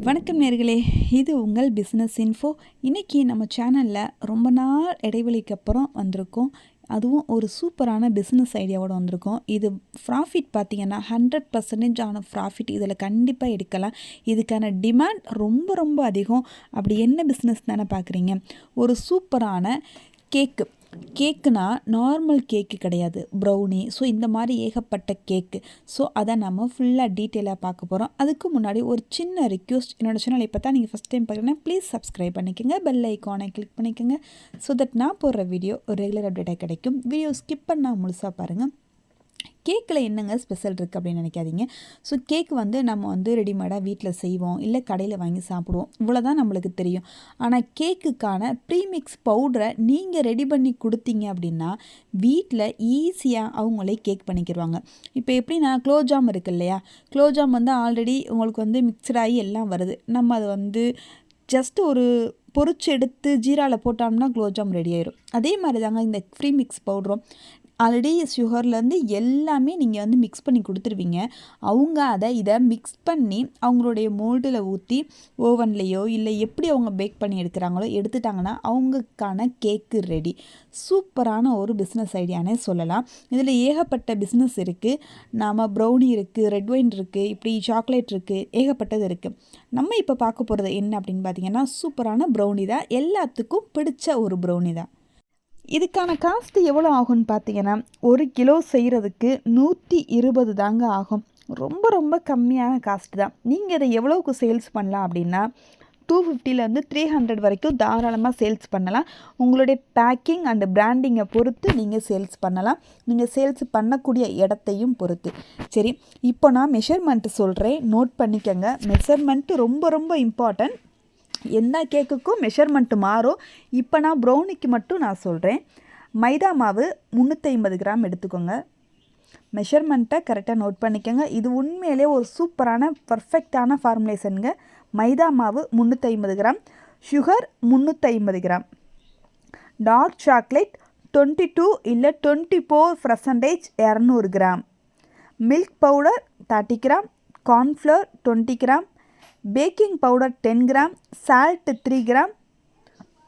வணக்கம் நேர்களே, இது உங்கள் பிஸ்னஸ் இன்ஃபோ. இன்றைக்கி நம்ம சேனலில் ரொம்ப நாள் இடைவெளிக்கு அப்புறம் வந்திருக்கோம். அதுவும் ஒரு சூப்பரான பிஸ்னஸ் ஐடியாவோடு வந்திருக்கோம். இது ப்ராஃபிட் பார்த்திங்கன்னா 100% ஆன ப்ராஃபிட் இதில் கண்டிப்பாக எடுக்கலாம். இதுக்கான டிமாண்ட் ரொம்ப ரொம்ப அதிகம். அப்படி என்ன பிஸ்னஸ் தானே பார்க்குறீங்க? ஒரு சூப்பரான கேக்குனா நார்மல் கேக்கு கிடையாது, ப்ரௌனி. ஸோ இந்த மாதிரி ஏகப்பட்ட கேக்கு. ஸோ அதை நம்ம ஃபுல்லாக டீட்டெயிலாக பார்க்க போகிறோம். அதுக்கு முன்னாடி ஒரு சின்ன ரிக்வெஸ்ட், என்னோடய சேனல் இப்போ தான் நீங்கள் ஃபஸ்ட் டைம் பார்க்குறீங்கன்னா ப்ளீஸ் சப்ஸ்கிரைப் பண்ணிக்கோங்க, பெல் ஐக்கானை கிளிக் பண்ணிக்கோங்க. ஸோ தட் நான் போடுற வீடியோ ஒரு ரெகுலர் அப்டேட்டாக கிடைக்கும். வீடியோ ஸ்கிப் பண்ணால் முழுசாக பாருங்கள். கேக்கில் என்னங்க ஸ்பெஷல் இருக்குது அப்படின்னு நினைக்காதீங்க. ஸோ கேக் நம்ம ரெடிமேடாக வீட்டில் செய்வோம், இல்லை கடையில் வாங்கி சாப்பிடுவோம், இவ்வளோ தான் நம்மளுக்கு தெரியும். ஆனால் கேக்குக்கான ப்ரீமிக்ஸ் பவுடரை நீங்கள் ரெடி பண்ணி கொடுத்தீங்க அப்படின்னா வீட்டில் ஈஸியாக அவங்களே கேக் பண்ணிக்கிடுவாங்க. இப்போ எப்படின்னா குலோப்ஜாம் இருக்குது இல்லையா, குலோப்ஜாம் ஆல்ரெடி உங்களுக்கு மிக்சடாகி எல்லாம் வருது. நம்ம அதை ஜஸ்ட் ஒரு பொரிச்சு எடுத்து ஜீராவில் போட்டோம்னா குலோப்ஜாம் ரெடி ஆயிடும். அதே மாதிரி தாங்க இந்த ப்ரீமிக்ஸ் பவுடரும். ஆல்ரெடி சுகர்லேருந்து எல்லாமே நீங்கள் மிக்ஸ் பண்ணி கொடுத்துருவீங்க. அவங்க இதை மிக்ஸ் பண்ணி அவங்களுடைய மோல்டில் ஊற்றி ஓவன்லேயோ இல்லை எப்படி அவங்க பேக் பண்ணி எடுக்கிறாங்களோ எடுத்துட்டாங்கன்னா அவங்களுக்கான கேக்கு ரெடி. சூப்பரான ஒரு பிஸ்னஸ் ஐடியானே சொல்லலாம். இதில் ஏகப்பட்ட பிஸ்னஸ் இருக்குது. நாம் ப்ரௌனி இருக்குது, ரெட் ஒயின் இருக்குது, இப்படி சாக்லேட் இருக்குது, ஏகப்பட்டது இருக்குது. நம்ம இப்போ பார்க்க போகிறது என்ன அப்படின்னு பார்த்தீங்கன்னா சூப்பரான ப்ரௌனி தான். எல்லாத்துக்கும் பிடிச்ச ஒரு ப்ரௌனி தான். இதுக்கான காஸ்ட்டு எவ்வளோ ஆகும்னு பார்த்தீங்கன்னா 1 கிலோ செய்கிறதுக்கு 120 தாங்க ஆகும். ரொம்ப ரொம்ப கம்மியான காஸ்ட்டு தான். நீங்கள் இதை எவ்வளோவுக்கு சேல்ஸ் பண்ணலாம் அப்படின்னா 250 300 வரைக்கும் தாராளமாக சேல்ஸ் பண்ணலாம். உங்களுடைய பேக்கிங் அண்டு பிராண்டிங்கை பொறுத்து நீங்கள் சேல்ஸ் பண்ணலாம். நீங்கள் சேல்ஸ் பண்ணக்கூடிய இடத்தையும் பொறுத்து. சரி, இப்போ நான் மெஷர்மெண்ட்டு சொல்கிறேன், நோட் பண்ணிக்கோங்க. மெஷர்மெண்ட்டு ரொம்ப ரொம்ப இம்பார்ட்டன்ட். எந்த கேக்குக்கும் மெஷர்மெண்ட்டு மாறும். இப்போ நான் ப்ரௌனிக்கு மட்டும் நான் சொல்கிறேன். மைதா மாவு 350 கிராம் எடுத்துக்கோங்க. மெஷர்மெண்ட்டை கரெக்டாக நோட் பண்ணிக்கோங்க. இது உண்மையிலே ஒரு சூப்பரான பர்ஃபெக்டான ஃபார்முலேஷனுங்க. மைதா மாவு 350 gram, sugar 350 gram, dark chocolate 22 இல்லை 24% 200 gram, milk powder 30 gram, cornflour 20 gram, baking powder 10 gram, salt 3 gram,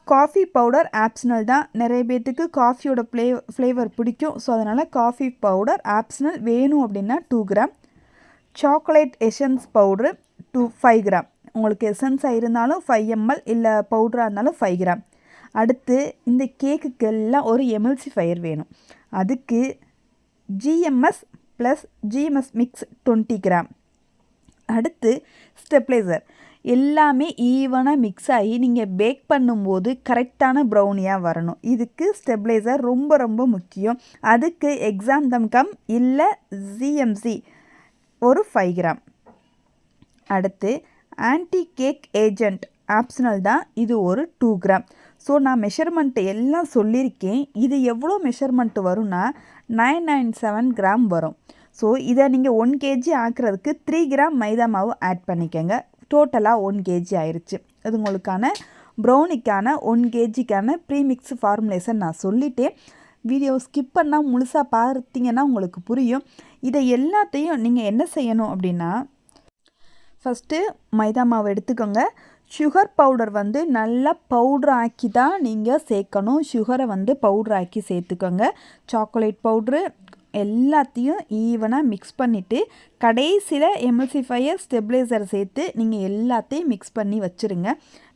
coffee powder optional தான். நிறைய பேர்த்துக்கு காஃபியோட ஃப்ளேவர் பிடிக்கும். ஸோ அதனால் காஃபி பவுடர் ஆப்ஷனல். வேணும் அப்படின்னா 2 gram, chocolate essence powder 5 gram. உங்களுக்கு எசன்ஸாக இருந்தாலும் 5 ml, இல்லை பவுடராக இருந்தாலும் 5 கிராம். அடுத்து இந்த கேக்குக்கு எல்லாம் ஒரு எம்எல்சிஃபயர் வேணும். அதுக்கு GMS plus GMS mix 20 gram. அடுத்து ஸ்டெப்லைசர். எல்லாமே ஈவனாக மிக்ஸ் ஆகி நீங்கள் பேக் பண்ணும்போது கரெக்டான ப்ரௌனியாக வரணும். இதுக்கு ஸ்டெப்லைசர் ரொம்ப ரொம்ப முக்கியம். அதுக்கு எக்ஸாம்தம் இல்லை ஜிஎம்சி ஒரு 5 கிராம். அடுத்து ஆன்டி கேக் ஏஜென்ட் ஆப்ஷனல் தான். இது ஒரு 2 கிராம். ஸோ நான் மெஷர்மெண்ட்டு எல்லாம் சொல்லியிருக்கேன். இது எவ்வளோ மெஷர்மெண்ட்டு வரும்னா 997 கிராம் வரும். ஸோ இதை நீங்கள் 1 kg ஆக்குறதுக்கு 3 கிராம் மைதா மாவு ஆட் பண்ணிக்கோங்க. டோட்டலாக 1 kg ஆயிடுச்சு. அது உங்களுக்கான ப்ரௌனிக்கான 1 kgக்கான ப்ரீமிக்ஸ் ஃபார்முலேஷன் நான் சொல்லிட்டேன். வீடியோ ஸ்கிப் பண்ணால் முழுசாக பார்த்தீங்கன்னா உங்களுக்கு புரியும். இதை எல்லாத்தையும் நீங்கள் என்ன செய்யணும் அப்படின்னா, ஃபஸ்ட்டு மைதா மாவு எடுத்துக்கோங்க. சுகர் பவுடர் நல்லா பவுட்ரு ஆக்கி தான் நீங்கள் சேர்க்கணும். சுகரை பவுட்ரு ஆக்கி சேர்த்துக்கோங்க. சாக்லேட் பவுட்ரு எல்லாத்தையும் ஈவனாக மிக்ஸ் பண்ணிவிட்டு கடைசியில் எம்எல்சிஃபயர் ஸ்டெபிளைசர் சேர்த்து நீங்கள் எல்லாத்தையும் மிக்ஸ் பண்ணி வச்சுருங்க.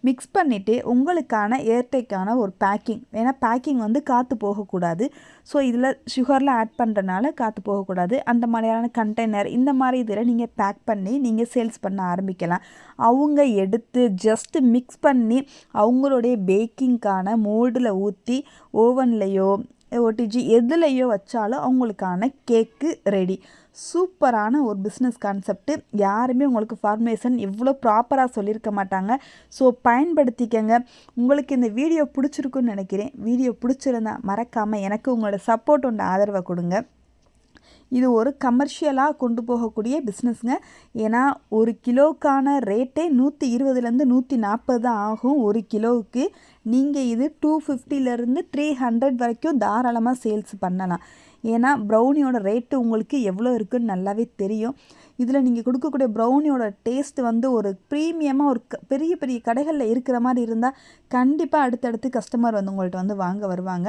மிக்ஸ் பண்ணிவிட்டு உங்களுக்கான ஏர்டைக்கான ஒரு பேக்கிங், ஏன்னா பேக்கிங் காற்று போகக்கூடாது. ஸோ இதில் சுகரில் ஆட் பண்ணுறனால காற்று போகக்கூடாது. அந்த மாதிரியான கண்டெய்னர் இந்த மாதிரி இதில் நீங்கள் பேக் பண்ணி நீங்கள் சேல்ஸ் பண்ண ஆரம்பிக்கலாம். அவங்க எடுத்து ஜஸ்ட்டு மிக்ஸ் பண்ணி அவங்களுடைய பேக்கிங்க்கான மோல்டில் ஊற்றி ஓவன்லேயோ ஓடிஜி எதுலேயோ வச்சாலும் அவங்களுக்கான கேக்கு ரெடி. சூப்பரான ஒரு பிஸ்னஸ் கான்செப்ட்டு. யாருமே உங்களுக்கு ஃபார்முலேஷன் இவ்வளோ ப்ராப்பராக சொல்லியிருக்க மாட்டாங்க. ஸோ பயன்படுத்திக்கங்க. உங்களுக்கு இந்த வீடியோ பிடிச்சிருக்குன்னு நினைக்கிறேன். வீடியோ பிடிச்சிருந்தா மறக்காமல் எனக்கு உங்களோட சப்போர்ட் ஒன்று ஆதரவை கொடுங்க. இது ஒரு கமர்ஷியலாக கொண்டு போகக்கூடிய பிஸ்னஸ்ங்க. ஏன்னா 1 கிலோக்கான ரேட்டே 120 140 தான் ஆகும் 1 கிலோவுக்கு. நீங்கள் இது 250 300 வரைக்கும் தாராளமாக சேல்ஸ் பண்ணலாம். ஏன்னா ப்ரௌனியோட ரேட்டு உங்களுக்கு எவ்வளோ இருக்குதுன்னு நல்லாவே தெரியும். இதில் நீங்கள் கொடுக்கக்கூடிய ப்ரௌனியோட டேஸ்ட் வந்து ஒரு ப்ரீமியமாக ஒரு பெரிய பெரிய கடைகளில் இருக்கிற மாதிரி இருந்தால் கண்டிப்பாக அடுத்தடுத்து கஸ்டமர் வந்து உங்கள்கிட்ட வந்து வாங்க வருவாங்க.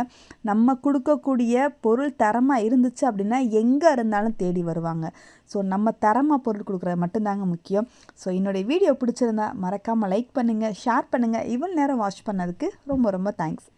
நம்ம கொடுக்கக்கூடிய பொருள் தரமாக இருந்துச்சு அப்படின்னா எங்கே இருந்தாலும் தேடி வருவாங்க. ஸோ நம்ம தரமாக பொருள் கொடுக்குறது மட்டும்தாங்க முக்கியம். ஸோ என்னுடைய வீடியோ பிடிச்சிருந்தா மறக்காமல் லைக் பண்ணுங்கள், ஷேர் பண்ணுங்கள். இவ்வளோ நேரம் வாட்ச் பண்ணதுக்கு ரொம்ப ரொம்ப தேங்க்ஸ்.